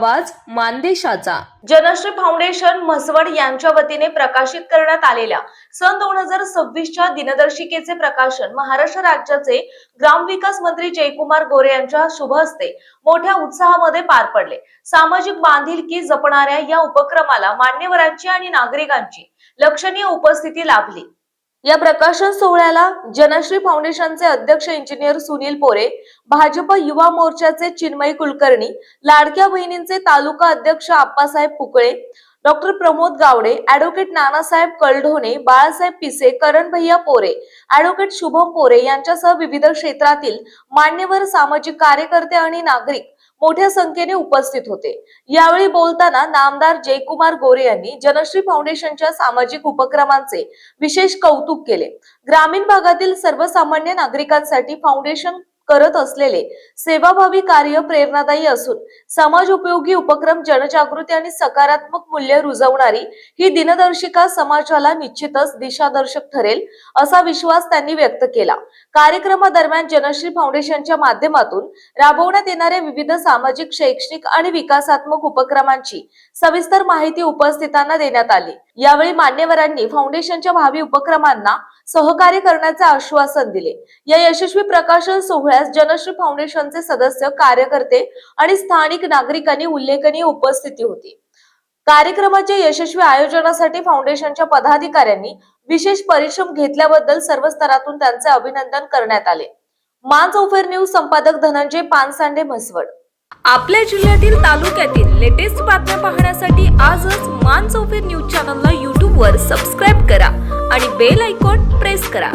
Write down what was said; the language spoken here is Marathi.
आवाज मानदेशाचा। जनश्री फाउंडेशन म्हसवड यांच्या वतीने प्रकाशित करण्यात आलेल्या सन 2026च्या दिनदर्शिकेचे प्रकाशन महाराष्ट्र राज्याचे ग्रामविकास मंत्री जयकुमार गोरे यांच्या शुभ हस्ते मोठ्या उत्साहामध्ये पार पडले। सामाजिक बांधिलकी जपणाऱ्या या उपक्रमाला मान्यवरांची आणि नागरिकांची लक्षणीय उपस्थिती लाभली। या प्रकाशन सोहळ्याला जनश्री फाउंडेशनचे अध्यक्ष इंजिनियर सुनील पोरे, भाजप युवा मोर्चाचे चिन्मय कुलकर्णी, लाडक्या बहिणींचे तालुका अध्यक्ष आप्पासाहेब पुकळे, डॉक्टर प्रमोद गावडे, ॲडव्होकेट नानासाहेब कलढोणे, बाळासाहेब पिसे, करण भैया पोरे, ॲडव्होकेट शुभम पोरे यांच्यासह विविध क्षेत्रातील मान्यवर, सामाजिक कार्यकर्ते आणि नागरिक मोठ्या संख्येने उपस्थित होते। यावेळी बोलताना नामदार जयकुमार गोरे यांनी जनश्री फाउंडेशनच्या सामाजिक उपक्रमांचे विशेष कौतुक केले। ग्रामीण भागातील सर्वसामान्य नागरिकांसाठी फाउंडेशन करत असलेले सेवाभावी कार्य प्रेरणादायी असून समाज उपयोगी उपक्रम, जनजागृती आणि सकारात्मक मूल्य रुजवणारी ही दिनदर्शिका समाजाला निश्चितच दिशादर्शक ठरेल असा विश्वास त्यांनी व्यक्त केला। कार्यक्रमादरम्यान जनश्री फाउंडेशनच्या माध्यमातून राबवण्यात येणाऱ्या विविध सामाजिक, शैक्षणिक आणि विकासात्मक उपक्रमांची सविस्तर माहिती उपस्थितांना देण्यात आली। यावेळी मान्यवरांनी फाउंडेशनच्या भावी उपक्रमांना सहकार्य करण्याचे आश्वासन दिले। या यशस्वी प्रकाशन सोहळ्यास जनश्री फाउंडेशनचे सदस्य, कार्यकर्ते आणि स्थानिक नागरिकांनी उल्लेखनीय उपस्थिती होती। कार्यक्रमाच्या यशस्वी आयोजनासाठी फाउंडेशनच्या पदाधिकाऱ्यांनी विशेष परिश्रम घेतल्याबद्दल सर्व स्तरातून त्यांचे अभिनंदन करण्यात आले। मानचौफेर न्यूज संपादक धनंजय पानसांडे, म्हसवड। आपल्या जिल्ह्यातील, तालुक्यातील लेटेस्ट बातम्या पाहण्यासाठी आजच मानचौफेर न्यूज चॅनलला YouTube वर सबस्क्राईब करा आणि बेल आयकॉन प्रेस करा।